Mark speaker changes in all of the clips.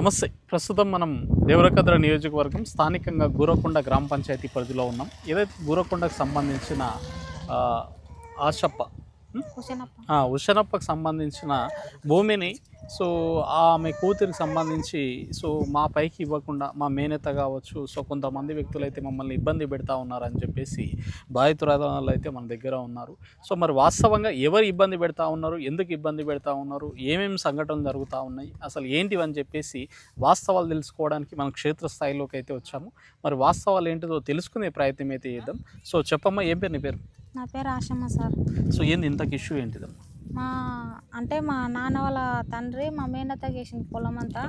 Speaker 1: నమస్తే. ప్రస్తుతం మనం దేవరకద్ర నియోజకవర్గం స్థానికంగా గూరకొండ గ్రామ పంచాయతీ పరిధిలో ఉన్నాం. ఏదైతే గూరకొండకు సంబంధించిన ఆశప్ప ఉషనప్పకు సంబంధించిన భూమిని ఆమె కూతురికి సంబంధించి మా పైకి ఇవ్వకుండా మా మేనేత కావచ్చు కొంతమంది వ్యక్తులు అయితే మమ్మల్ని ఇబ్బంది పెడతా ఉన్నారని చెప్పేసి బాధితురాలు అయితే మన దగ్గర ఉన్నారు. మరి వాస్తవంగా ఎవరు ఇబ్బంది పెడతా ఉన్నారు, ఎందుకు ఇబ్బంది పెడతా ఉన్నారు, ఏమేమి సంఘటనలు జరుగుతూ ఉన్నాయి, అసలు ఏంటివని చెప్పేసి వాస్తవాలు తెలుసుకోవడానికి మనం క్షేత్రస్థాయిలోకి అయితే వచ్చాము. మరి వాస్తవాలు ఏంటిదో తెలుసుకునే ప్రయత్నం అయితే చేద్దాం. చెప్పమ్మా, ఏం పేరు నీ పేరు?
Speaker 2: నా పేరు ఆశమ్మ సార్.
Speaker 1: ఏంది ఇంతకు ఇష్యూ ఏంటిదమ్మా?
Speaker 2: మా నాన్న వాళ్ళ తండ్రి మా మేనత్త చేసిన పొలం అంతా.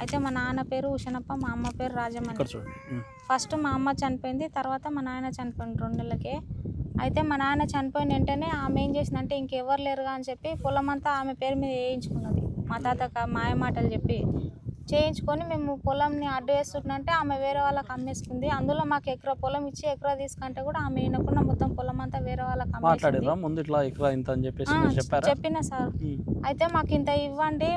Speaker 2: అయితే మా నాన్న పేరు ఉషనప్ప, మా అమ్మ పేరు రాజమణి. ఫస్ట్ మా అమ్మ చనిపోయింది, తర్వాత మా నాన్న చనిపోయింది 2 నెలలకే. అయితే మా నాన్న చనిపోయిన వెంటనే ఆమె ఏం చేసిందంటే ఇంకెవరు లేరుగా అని చెప్పి పొలం అంతా ఆమె పేరు మీద వేయించుకున్నది. మా తాత మాయ మాటలు చెప్పి చేయించుకొని మేము పొలంని అడ్డు వేస్తుంటే ఆమె వేరే వాళ్ళకి అమ్మేసుకుంది. అందులో మాకు ఎకరా పొలం ఇచ్చి ఎకరా తీసుకుంటే కూడా ఆమె వినకుండా మొత్తం పొలం అంతా వేరే వాళ్ళకి చెప్పిన సార్. అయితే మాకు ఇంత ఇవ్వండి,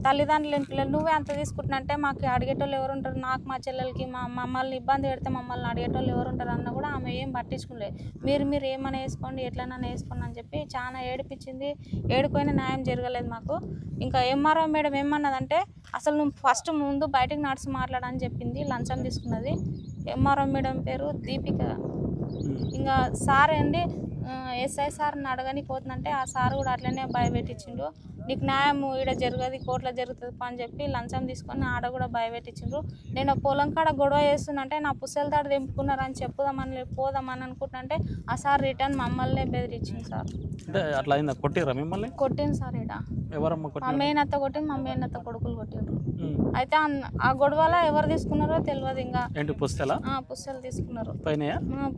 Speaker 2: తల్లిదండ్రులు పిల్లలు నువ్వే అంత తీసుకుంటున్నంటే మాకు అడిగేటోళ్ళు ఎవరు ఉంటారు, నాకు మా చెల్లెలకి మమ్మల్ని ఇబ్బంది పెడితే మమ్మల్ని అడిగేటోళ్ళు ఎవరు ఉంటారు అన్న కూడా ఆమె ఏం పట్టించుకోలేదు. మీరు ఏమైనా వేసుకోండి, ఎట్లైనా వేసుకోండి అని చెప్పి చాలా ఏడిపించింది. ఏడుకోయినా న్యాయం జరగలేదు మాకు. ఇంకా ఎంఆర్ఓ మేడం ఏమన్నదంటే అసలు నువ్వు ఫస్ట్ ముందు బయటకు నడిచి మాట్లాడని చెప్పింది. లంచం తీసుకున్నది. ఎంఆర్ఓ మేడం పేరు దీపిక. ఇంకా సార్ అండి ఎస్ఐ సార్ని అడగని పోతుందంటే ఆ సార్ కూడా అట్లనే భయపెట్టించిండు. నీకు న్యాయం ఈడ జరగదు, కోర్టులో జరుగుతుంది అని చెప్పి లంచం తీసుకొని ఆడ కూడా భయపెట్టించిండ్రు. నేను పొలం కాడ గొడవ చేస్తుందంటే నా పుస్తల తాడు దింపుకున్నారని చెప్పుదామని పోదామని అనుకుంటుంటే ఆ సార్ రిటర్న్ మమ్మల్నే బెదిరించింది సార్.
Speaker 1: అట్లా కొట్టిరా మిమ్మల్ని?
Speaker 2: కొట్టింది సార్. ఈడ మా మేనత్త కొట్టింది, మా మేనత్త కొడుకులు కొట్టిండ్రు. అయితే ఆ గొడవలో ఎవరు తీసుకున్నారో తెలియదు. ఇంకా పుస్తలు తీసుకున్నారు,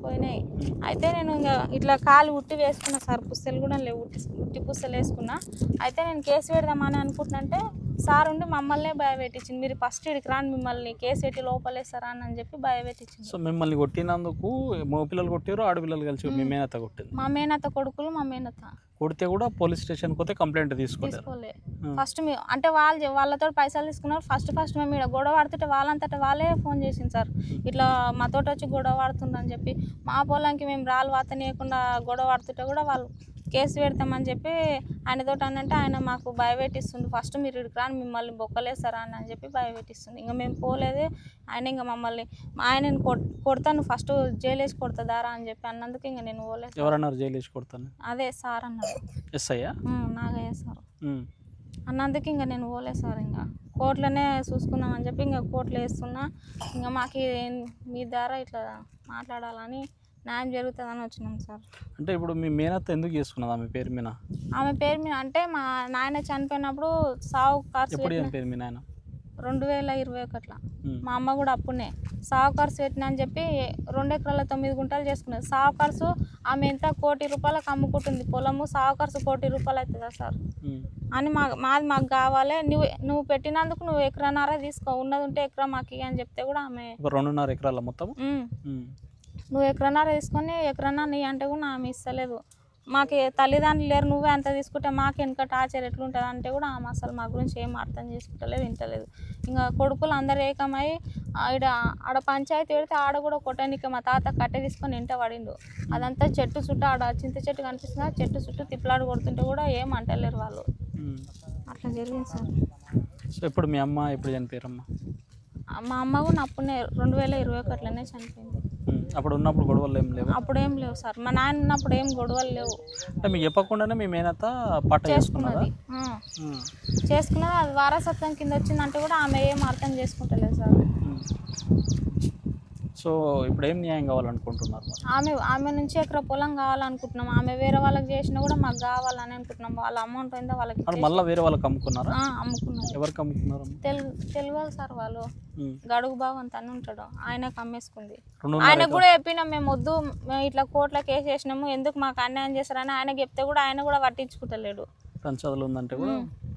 Speaker 2: పోయినాయి. అయితే నేను ఇంకా ఇట్లా కాలు ఉట్టి వేసుకున్నా సార్. పుస్తలు కూడా లేవు, ఉట్టి పుస్తలు వేసుకున్నా. అయితే నేను కేసు పెడదామని అనుకుంటున్నంటే సార్ ఉండి మమ్మల్నే భయపెట్టించింది. మీరు ఫస్ట్ ఇడికి రాని, మిమ్మల్ని కేసు పెట్టి లోపలేస్తారా అని చెప్పి భయపెట్టించింది.
Speaker 1: మిమ్మల్ని కొట్టినందుకు మగపిల్లలు కొట్టారు, ఆడపిల్లలు కలిసి మీ మేనత్త కొట్టింది?
Speaker 2: మా మేనత్త కొడుకులు, మా మేనత్త
Speaker 1: కొడితే కూడా పోలీస్ స్టేషన్కి పోతే కంప్లైంట్ తీసుకోలే.
Speaker 2: ఫస్ట్ అంటే వాళ్ళతో పైసలు తీసుకున్నారు. ఫస్ట్ మేము ఇక్కడ గొడవ పడుతుంటే వాళ్ళంతటా వాళ్ళే ఫోన్ చేసింది సార్. ఇట్లా మాతో వచ్చి గొడవ పడుతుందని చెప్పి మా పొలానికి మేము రాళ్ళు వాతనీయకుండా గొడవ పడుతుంటే కూడా వాళ్ళు కేసు పెడతామని చెప్పి ఆయనతో అనంటే ఆయన మాకు భయపెట్టిస్తుంది. ఫస్ట్ మీరు ఇక్కడికి రాని, మిమ్మల్ని బొక్కలేస్తారా అని చెప్పి భయపెట్టిస్తుంది. ఇంకా మేము పోలేదు. ఆయన ఇంకా మమ్మల్ని ఆయనని కొడతాను, ఫస్ట్ జైలు వేసి కొడతాదారా అని చెప్పి అన్నందుకు ఇంకా నేను పోలేదు.
Speaker 1: ఎవరన్నారు జైలు వేసి కొడతాను?
Speaker 2: అదే సార్ అన్నారు, నాగయ్య సార్ అన్నందుకు ఇంకా నేను పోలేదు సార్. ఇంకా కోర్టులోనే చూసుకుందామని చెప్పి ఇంకా కోర్టులో వేస్తున్నా. ఇంకా మాకు మీ ద్వారా ఇట్లా మాట్లాడాలని, న్యాయం జరుగుతుందని వచ్చినాం సార్.
Speaker 1: అంటే ఇప్పుడు మీ మేనత్త ఎందుకు చేసుకున్నది ఆమె పేరు మీద?
Speaker 2: ఆమె పేరు మీద అంటే మా నాయన చనిపోయినప్పుడు సాగు ఖర్చు
Speaker 1: మీ నాయన
Speaker 2: 2021 మా అమ్మ కూడా అప్పుడే సాగు ఖర్చు పెట్టినా అని చెప్పి 2 ఎకరాల 9 గుంటలు చేసుకున్నది. సాగు ఖర్చు ఆమె ఎంత ₹1 కోటి అమ్ముకుంటుంది పొలము. సాగు ఖర్చు ₹1 కోటి అవుతుందా సార్ అని మాకు కావాలి, నువ్వు పెట్టినందుకు నువ్వు ఎకరాన్నర తీసుకో, ఉన్నది ఉంటే ఎకరా మాకు అని చెప్తే కూడా ఆమె
Speaker 1: 2.5 ఎకరాల మొత్తం
Speaker 2: నువ్వు ఎకరన్నర తీసుకొని ఎకరన్నర నీ అంటే కూడా ఆమె ఇస్తలేదు. మాకు తల్లిదండ్రులు లేరు, నువ్వే అంత తీసుకుంటే మాకు వెనక టార్చర్ ఎట్లుంటుంది అంటే కూడా ఆమె అసలు మా గురించి ఏం అర్థం చేసుకుంటలేదు, వింటలేదు. ఇంకా కొడుకులు అందరు ఏకమై ఆడ పంచాయతీ పెడితే ఆడ కూడా కొట్టడానికి మా తాత కట్టె తీసుకొని ఇంట పడిండు. అదంతా చెట్టు చుట్టూ ఆడ చింత చెట్టు కనిపిస్తుంది, ఆ చెట్టు చుట్టూ తిప్పలాడు కొడుతుంటే కూడా ఏం అంటలేరు వాళ్ళు. అట్లా జరిగింది సార్.
Speaker 1: ఇప్పుడు మీ అమ్మ ఎప్పుడు చనిపోయారమ్మా?
Speaker 2: మా అమ్మ కూడా అప్పుడే 2021లోనే చనిపోయింది.
Speaker 1: అప్పుడు ఉన్నప్పుడు గొడవలు ఏం లేవు?
Speaker 2: అప్పుడేం లేవు సార్. మా నాన్న ఉన్నప్పుడు ఏం గొడవలు లేవు.
Speaker 1: అంటే మీకు చెప్పకుండానే మీ మేనత్త పట్ట చేసుకున్నది.
Speaker 2: అది వారసత్వం కింద వచ్చిందంటే కూడా ఆమె ఏం అర్థం చేసుకుంటలేదు సార్.
Speaker 1: ఇప్పుడు ఏం న్యాయం కావాలనుకుంటున్నారు?
Speaker 2: ఆమె నుంచి ఎకరా పొలం కావాలనుకుంటున్నాం. ఆమె వేరే వాళ్ళకి చేసినా కూడా మాకు కావాలని అనుకుంటున్నాం. వాళ్ళ అమౌంట్ అయిందో వాళ్ళకి
Speaker 1: మళ్ళీ వేరే వాళ్ళకి అమ్ముకున్నారా?
Speaker 2: అమ్ముకున్నారు.
Speaker 1: ఎవరికి అమ్ముకున్నారు?
Speaker 2: తెలుగు సార్ వాళ్ళు. గడుగు బావ అని తను ఉంటాడు, ఆయనకు అమ్మేసుకుంది. ఆయనకు కూడా చెప్పినాం మేము వద్దు, మేము ఇట్లా కోర్టులో కేసు చేసినాము, ఎందుకు మాకు అన్యాయం చేస్తారని ఆయనకు చెప్తే కూడా ఆయన కూడా పట్టించుకుంటలేడు.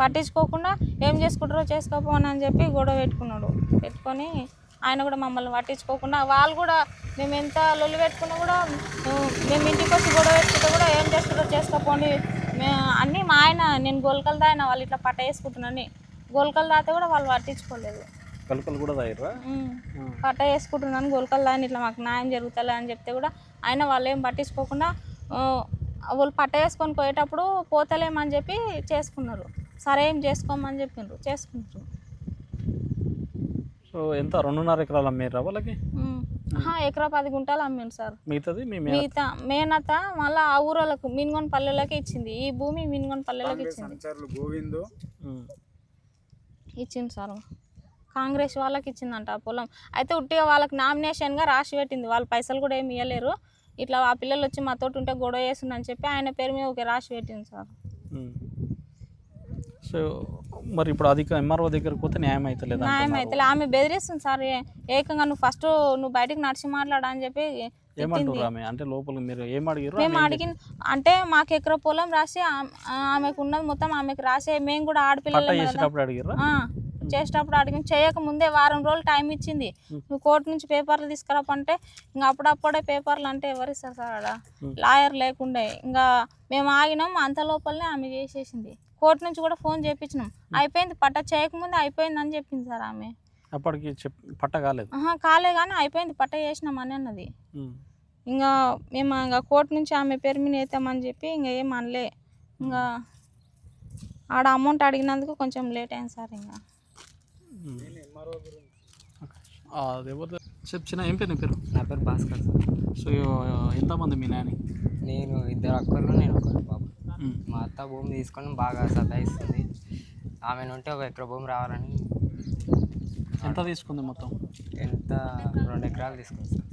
Speaker 2: పట్టించుకోకుండా ఏం చేసుకుంటారో చేసుకోపోని అని చెప్పి గొడవ పెట్టుకొని ఆయన కూడా మమ్మల్ని పట్టించుకోకుండా వాళ్ళు కూడా మేము ఎంత లొల్లి పెట్టుకున్నా కూడా మేము ఇంటికి వచ్చి గొడవ పెట్టుకుంటే కూడా ఏం చేసుకుంటారో చేసుకోపోండి అన్నీ మా ఆయన నేను గొలకలదా ఆయన వాళ్ళు ఇట్లా పట్ట వేసుకుంటున్నాను గోల్కలు తాగితే కూడా వాళ్ళు పట్టించుకోలేదు.
Speaker 1: కలుకలు కూడా తాగిర్రా?
Speaker 2: పట్ట వేసుకుంటున్నాను గోల్కలు తాగిన ఇట్లా మాకు న్యాయం జరుగుతలే అని చెప్తే కూడా ఆయన వాళ్ళు ఏం పట్టించుకోకుండా వాళ్ళు పట్ట వేసుకొని పోయేటప్పుడు పోతలేమని చెప్పి చేసుకున్నారు. సరే ఏం చేసుకోమని చెప్పిండ్రు, చేసుకుంటారు.
Speaker 1: సో ఎంత 2.5 ఎకరాలు అమ్మారా వాళ్ళకి?
Speaker 2: ఎకరా 10 గుంటలు అమ్మిండు సార్.
Speaker 1: మిగతాది
Speaker 2: మిగతా మేనత మళ్ళీ ఆ ఊరోళ్ళకు మిన్గొని పల్లెలకి ఇచ్చింది. ఈ భూమి మిన్గొని పల్లెలకి ఇచ్చింది సార్. కాంగ్రెస్ వాళ్ళకి ఇచ్చిందంట ఆ పొలం. అయితే ఉట్టిగా వాళ్ళకి నామినేషన్గా రాసి పెట్టింది. వాళ్ళు పైసలు కూడా ఏమి ఇవ్వలేరు. ఇట్లా ఆ పిల్లలు వచ్చి మాతోటి ఉంటే గొడవ చేస్తుందని చెప్పి ఆయన పేరు మీద ఒక రాసి పెట్టింది సార్.
Speaker 1: సో మరి ఇప్పుడు అది ఎంఆర్ఓ దగ్గరకు పోతే న్యాయం అవుతలేదు?
Speaker 2: న్యాయం అవుతలే. ఆమె బెదిరిస్తుంది సార్. ఏకంగా నువ్వు బయటకు నడిచి మాట్లాడా అని చెప్పి
Speaker 1: ఏమంటారు ఆమె? అంటే లోపల మీరు ఏం అడిగారు?
Speaker 2: మేము అడిగిన అంటే మాకు ఎకరా పొలం రాసి ఆమెకు ఉన్నది మొత్తం ఆమెకు రాసే, మేము కూడా ఆడపిల్లలు
Speaker 1: చేసేటప్పుడు అడిగారు.
Speaker 2: చేసేటప్పుడు అడిగిన చేయక ముందే వారం రోజులు టైం ఇచ్చింది. నువ్వు కోర్టు నుంచి పేపర్లు తీసుకురాపంటే ఇంకా అప్పుడప్పుడే పేపర్లు అంటే ఎవరు ఇస్తారు సార్? ఆడ లాయర్ లేకుండే ఇంకా మేము ఆగినాం. అంత లోపలనే ఆమె చేసేసింది. కోర్టు నుంచి కూడా ఫోన్ చేయించినాం. అయిపోయింది, పట్ట చేయకముందే అయిపోయింది అని చెప్పింది సార్ ఆమె.
Speaker 1: అప్పటికి పట్ట కాలేదు?
Speaker 2: కాలే కానీ అయిపోయింది, పట్ట చేసినాం అని అన్నది. ఇంకా మేము ఇంకా కోర్టు నుంచి ఆమె పేరు మీద వేస్తామని చెప్పి ఇంకా ఏం అనలే. ఇంకా ఆడ అమౌంట్ అడిగినందుకు కొంచెం లేట్ అయింది సార్. ఇంకా
Speaker 1: చిన్న ఏం పేరు? నీ పేరు?
Speaker 3: నా పేరు భాస్కర్ సార్.
Speaker 1: సో ఎంతమంది మీ నాని?
Speaker 3: నేను 2 అక్కలు, నేను ఒకరు బాబు. మా అత్త భూమి తీసుకొని బాగా సతాయిస్తుంది. ఆమె నుండి 1 ఎకరా భూమి రావాలని.
Speaker 1: ఎంత తీసుకుంది మొత్తం?
Speaker 3: ఎంత 2 ఎకరాలు తీసుకుంది సార్.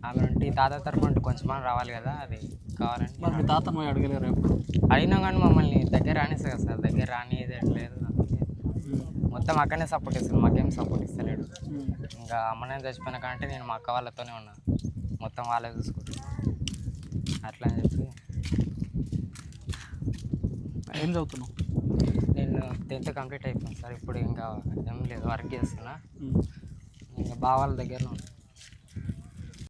Speaker 3: ఆమె నుండి తాత తరపు నుండి కొంచెం రావాలి కదా, అది కావాలని.
Speaker 1: మీ తాతను పోయి అడగలేరు ఎప్పుడు?
Speaker 3: అడిగినాం కానీ మమ్మల్ని దగ్గర రానిస్తుంది కదా సార్. దగ్గర రానియట్లేదు. మొత్తం అక్కడనే సపోర్ట్ ఇస్తాను, మాకేం సపోర్ట్ ఇస్తలేడు. ఇంకా అమ్మనే చచ్చిపోయిన కంటే నేను మా అక్క వాళ్ళతోనే ఉన్నాను. మొత్తం వాళ్ళే చూసుకుంటాను. అట్లా అని చెప్పి.
Speaker 1: ఏం చదువుతున్నావు?
Speaker 3: నేను 10th కంప్లీట్ అయిపోయింది సార్. ఇప్పుడు ఇంకా ఏం లేదు, వర్క్ చేస్తున్నా. ఇంకా బావాళ్ళ దగ్గరలో ఉన్నా.